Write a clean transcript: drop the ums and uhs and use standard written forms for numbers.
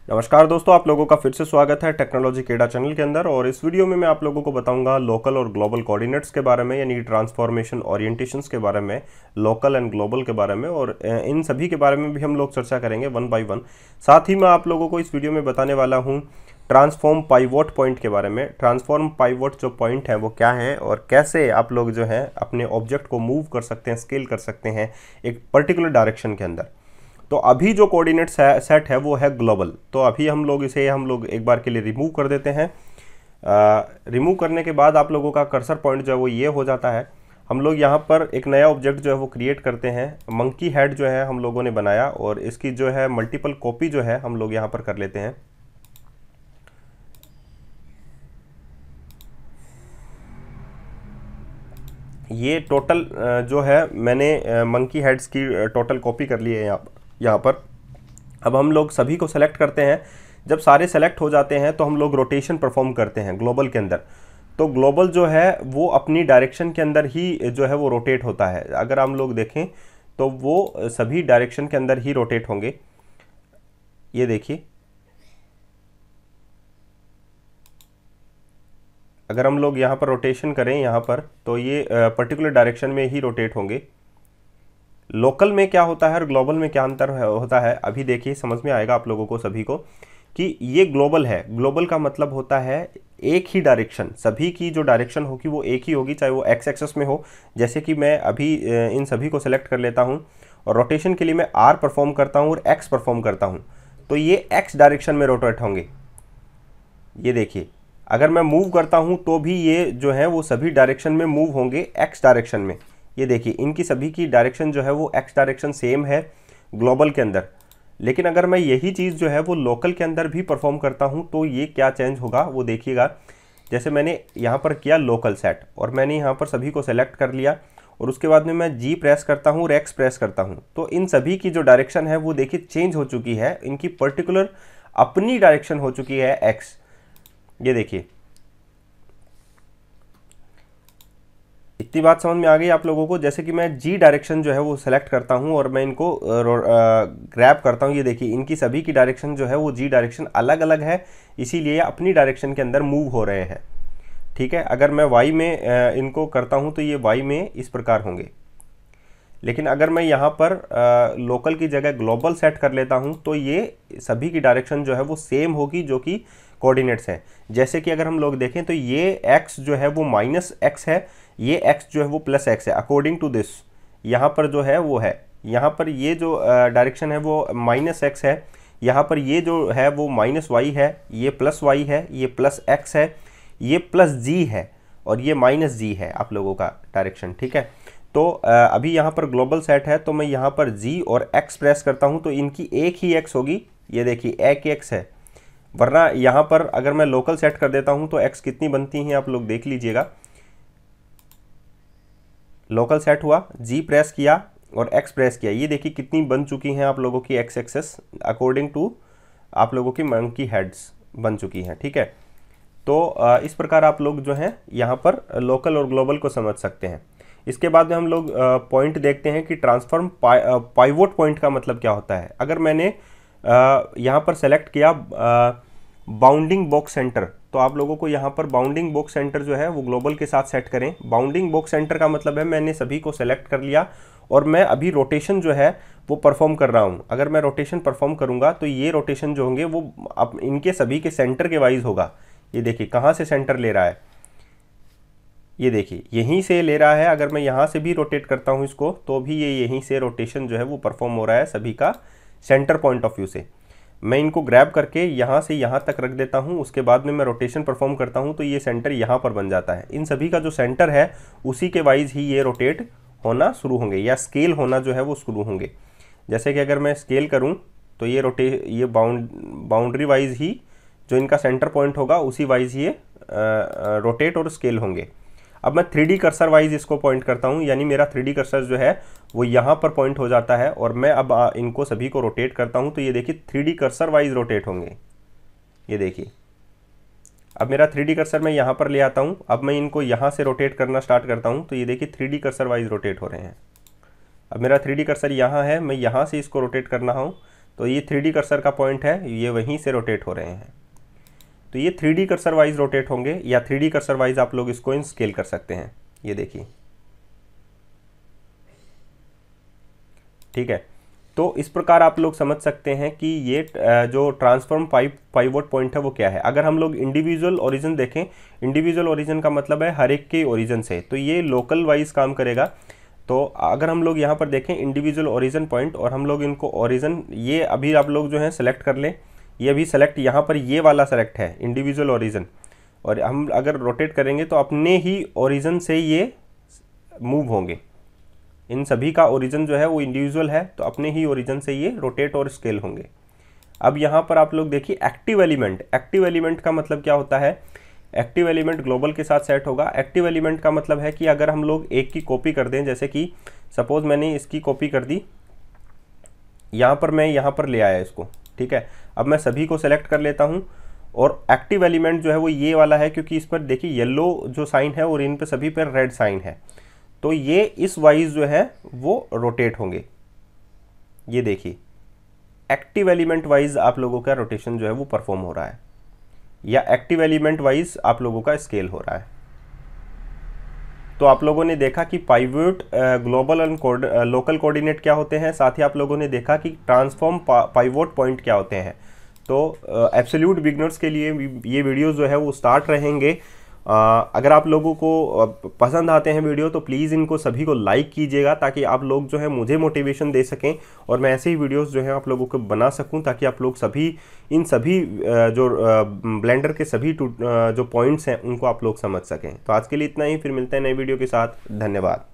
नमस्कार दोस्तों, आप लोगों का फिर से स्वागत है टेक्नोलॉजी केडा चैनल के अंदर। और इस वीडियो में मैं आप लोगों को बताऊंगा लोकल और ग्लोबल कोऑर्डिनेट्स के बारे में, यानी ट्रांसफॉर्मेशन ओरिएंटेशंस के बारे में, लोकल एंड ग्लोबल के बारे में, और इन सभी के बारे में भी हम लोग चर्चा करेंगे वन बाय वन। साथ ही मैं आप लोगों को इस वीडियो में बताने वाला हूँ ट्रांसफॉर्म पाइवोट पॉइंट के बारे में। ट्रांसफॉर्म पाइवोट जो पॉइंट है वो क्या है और कैसे आप लोग जो है अपने ऑब्जेक्ट को मूव कर सकते हैं, स्केल कर सकते हैं एक पर्टिकुलर डायरेक्शन के अंदर। तो अभी जो कोऑर्डिनेट सेट है वो है ग्लोबल। तो अभी हम लोग एक बार के लिए रिमूव कर देते हैं। रिमूव करने के बाद आप लोगों का कर्सर पॉइंट जो है वो ये हो जाता है। हम लोग यहाँ पर एक नया ऑब्जेक्ट जो है वो क्रिएट करते हैं। मंकी हेड जो है हम लोगों ने बनाया और इसकी जो है मल्टीपल कॉपी जो है हम लोग यहाँ पर कर लेते हैं। ये टोटल जो है मैंने मंकी हेड्स की टोटल कॉपी कर ली है यहाँ पर। अब हम लोग सभी को सेलेक्ट करते हैं। जब सारे सेलेक्ट हो जाते हैं तो हम लोग रोटेशन परफॉर्म करते हैं ग्लोबल के अंदर। तो ग्लोबल जो है वो अपनी डायरेक्शन के अंदर ही जो है वो रोटेट होता है। अगर हम लोग देखें तो वो सभी डायरेक्शन के अंदर ही रोटेट होंगे। ये देखिए, अगर हम लोग यहाँ पर रोटेशन करें यहाँ पर तो ये पर्टिकुलर डायरेक्शन में ही रोटेट होंगे। लोकल में क्या होता है और ग्लोबल में क्या अंतर होता है, अभी देखिए समझ में आएगा आप लोगों को सभी को कि ये ग्लोबल है। ग्लोबल का मतलब होता है एक ही डायरेक्शन, सभी की जो डायरेक्शन होगी वो एक ही होगी, चाहे वो एक्स एक्सेस में हो। जैसे कि मैं अभी इन सभी को सेलेक्ट कर लेता हूँ और रोटेशन के लिए मैं आर परफॉर्म करता हूँ और एक्स परफॉर्म करता हूँ, तो ये एक्स डायरेक्शन में रोटेट होंगे। ये देखिए, अगर मैं मूव करता हूँ तो भी ये जो है वो सभी डायरेक्शन में मूव होंगे एक्स डायरेक्शन में। ये देखिए, इनकी सभी की डायरेक्शन जो है वो एक्स डायरेक्शन सेम है ग्लोबल के अंदर। लेकिन अगर मैं यही चीज़ जो है वो लोकल के अंदर भी परफॉर्म करता हूँ तो ये क्या चेंज होगा वो देखिएगा। जैसे मैंने यहाँ पर किया लोकल सेट और मैंने यहाँ पर सभी को सेलेक्ट कर लिया और उसके बाद में मैं जी प्रेस करता हूँ और एक्स प्रेस करता हूँ, तो इन सभी की जो डायरेक्शन है वो देखिए चेंज हो चुकी है। इनकी पर्टिकुलर अपनी डायरेक्शन हो चुकी है एक्स। ये देखिए, इतनी बात समझ में आ गई आप लोगों को। जैसे कि मैं जी डायरेक्शन जो है वो सेलेक्ट करता हूँ और मैं इनको ग्रैब करता हूँ। ये देखिए, इनकी सभी की डायरेक्शन जो है वो जी डायरेक्शन अलग अलग है, इसीलिए अपनी डायरेक्शन के अंदर मूव हो रहे हैं। ठीक है, अगर मैं वाई में इनको करता हूँ तो ये वाई में इस प्रकार होंगे। लेकिन अगर मैं यहाँ पर लोकल की जगह ग्लोबल सेट कर लेता हूँ तो ये सभी की डायरेक्शन जो है वो सेम होगी, जो कि कोऑर्डिनेट्स हैं। जैसे कि अगर हम लोग देखें तो ये x जो है वो माइनस एक्स है, ये x जो है वो प्लस एक्स है अकॉर्डिंग टू दिस। यहाँ पर जो है वो है, यहाँ पर ये जो डायरेक्शन है वो माइनस एक्स है, यहाँ पर ये जो है वो माइनस वाई है, ये प्लस वाई है, ये प्लस एक्स है, ये प्लस जी है और ये माइनस जी है आप लोगों का डायरेक्शन। ठीक है, तो अभी यहाँ पर ग्लोबल सेट है तो मैं यहाँ पर जी और एक्स प्रेस करता हूँ तो इनकी एक ही एक्स होगी। ये देखिए, एक एक्स है, वरना यहाँ पर अगर मैं लोकल सेट कर देता हूँ तो एक्स कितनी बनती हैं आप लोग देख लीजिएगा। लोकल सेट हुआ, जी प्रेस किया और एक्स प्रेस किया, ये देखिए कितनी बन चुकी हैं आप लोगों की एक्स एक्सेस अकॉर्डिंग टू आप लोगों की मंकी हेड्स बन चुकी हैं। ठीक है, तो इस प्रकार आप लोग जो हैं यहाँ पर लोकल और ग्लोबल को समझ सकते हैं। इसके बाद में हम लोग पॉइंट देखते हैं कि ट्रांसफॉर्म पाइवोट पॉइंट का मतलब क्या होता है। अगर मैंने यहाँ पर सेलेक्ट किया बाउंडिंग बॉक्स सेंटर, तो आप लोगों को यहाँ पर बाउंडिंग बॉक्स सेंटर जो है वो ग्लोबल के साथ सेट करें। बाउंडिंग बॉक्स सेंटर का मतलब है मैंने सभी को सेलेक्ट कर लिया और मैं अभी रोटेशन जो है वो परफॉर्म कर रहा हूँ। अगर मैं रोटेशन परफॉर्म करूँगा तो ये रोटेशन जो होंगे वो अब इनके सभी के सेंटर के वाइज होगा। ये देखिए कहाँ से सेंटर ले रहा है, ये देखिए यहीं से ले रहा है। अगर मैं यहाँ से भी रोटेट करता हूँ इसको तो भी ये यहीं से रोटेशन जो है वो परफॉर्म हो रहा है सभी का सेंटर पॉइंट ऑफ व्यू से। मैं इनको ग्रैब करके यहाँ से यहाँ तक रख देता हूँ, उसके बाद में मैं रोटेशन परफॉर्म करता हूँ तो ये सेंटर यहाँ पर बन जाता है। इन सभी का जो सेंटर है उसी के वाइज ही ये रोटेट होना शुरू होंगे या स्केल होना जो है वो शुरू होंगे। जैसे कि अगर मैं स्केल करूँ तो ये बाउंड्री वाइज ही जो इनका सेंटर पॉइंट होगा उसी वाइज ये रोटेट और स्केल होंगे। अब मैं 3D कर्सर वाइज इसको पॉइंट करता हूँ, यानी मेरा 3D कर्सर जो है वो यहाँ पर पॉइंट हो जाता है और मैं अब इनको सभी को रोटेट करता हूँ तो ये देखिए 3D कर्सर वाइज रोटेट होंगे। ये देखिए, अब मेरा 3D कर्सर मैं यहाँ पर ले आता हूँ। अब मैं इनको यहाँ से रोटेट करना स्टार्ट करता हूँ तो ये देखिए 3D कर्सर वाइज रोटेट हो रहे हैं। अब मेरा 3D कर्सर यहाँ है, मैं यहाँ से इसको रोटेट करना हूँ तो ये 3D कर्सर का पॉइंट है, ये वहीं से रोटेट हो रहे हैं। तो ये 3D कर्सर वाइज रोटेट होंगे, या 3D कर्सर वाइज आप लोग इसको स्केल कर सकते हैं। ये देखिए, ठीक है। तो इस प्रकार आप लोग समझ सकते हैं कि ये जो ट्रांसफॉर्म पाइवोट पॉइंट है वो क्या है। अगर हम लोग इंडिविजुअल ओरिजिन देखें, इंडिविजुअल ओरिजिन का मतलब है हर एक के ओरिजिन से, तो ये लोकल वाइज काम करेगा। तो अगर हम लोग यहाँ पर देखें इंडिविजुअल ओरिजिन पॉइंट, और हम लोग इनको ओरिजिन, ये अभी आप लोग जो है सेलेक्ट कर लें, ये अभी सेलेक्ट, यहाँ पर ये वाला सेलेक्ट है इंडिविजुअल ओरिजिन, और हम अगर रोटेट करेंगे तो अपने ही ओरिजिन से ये मूव होंगे। इन सभी का ओरिजिन जो है वो इंडिविजुअल है, तो अपने ही ओरिजिन से ये रोटेट और स्केल होंगे। अब यहाँ पर आप लोग देखिए एक्टिव एलिमेंट, एक्टिव एलिमेंट का मतलब क्या होता है। एक्टिव एलिमेंट ग्लोबल के साथ सेट होगा। एक्टिव एलिमेंट का मतलब है कि अगर हम लोग एक की कॉपी कर दें, जैसे कि सपोज मैंने इसकी कॉपी कर दी, यहाँ पर मैं यहाँ पर ले आया इसको, ठीक है। अब मैं सभी को सेलेक्ट कर लेता हूँ, और एक्टिव एलिमेंट जो है वो ये वाला है, क्योंकि इस पर देखिए येलो जो साइन है और इन पे सभी पर रेड साइन है, तो ये इस वाइज जो है वो रोटेट होंगे। ये देखिए एक्टिव एलिमेंट वाइज आप लोगों का रोटेशन जो है वो परफॉर्म हो रहा है, या एक्टिव एलिमेंट वाइज आप लोगों का स्केल हो रहा है। तो आप लोगों ने देखा कि पाइवोट, ग्लोबल और लोकल कोऑर्डिनेट क्या होते हैं, साथ ही आप लोगों ने देखा कि ट्रांसफॉर्म पाइवोट पॉइंट क्या होते हैं। तो एब्सोल्यूट बिगनर्स के लिए ये वीडियोस जो है वो स्टार्ट रहेंगे। अगर आप लोगों को पसंद आते हैं वीडियो, तो प्लीज़ इनको सभी को लाइक कीजिएगा, ताकि आप लोग जो है मुझे मोटिवेशन दे सकें, और मैं ऐसे ही वीडियोस जो है आप लोगों को बना सकूं, ताकि आप लोग सभी इन सभी जो ब्लेंडर के सभी जो पॉइंट्स हैं उनको आप लोग समझ सकें। तो आज के लिए इतना ही, फिर मिलते हैं नई वीडियो के साथ। धन्यवाद।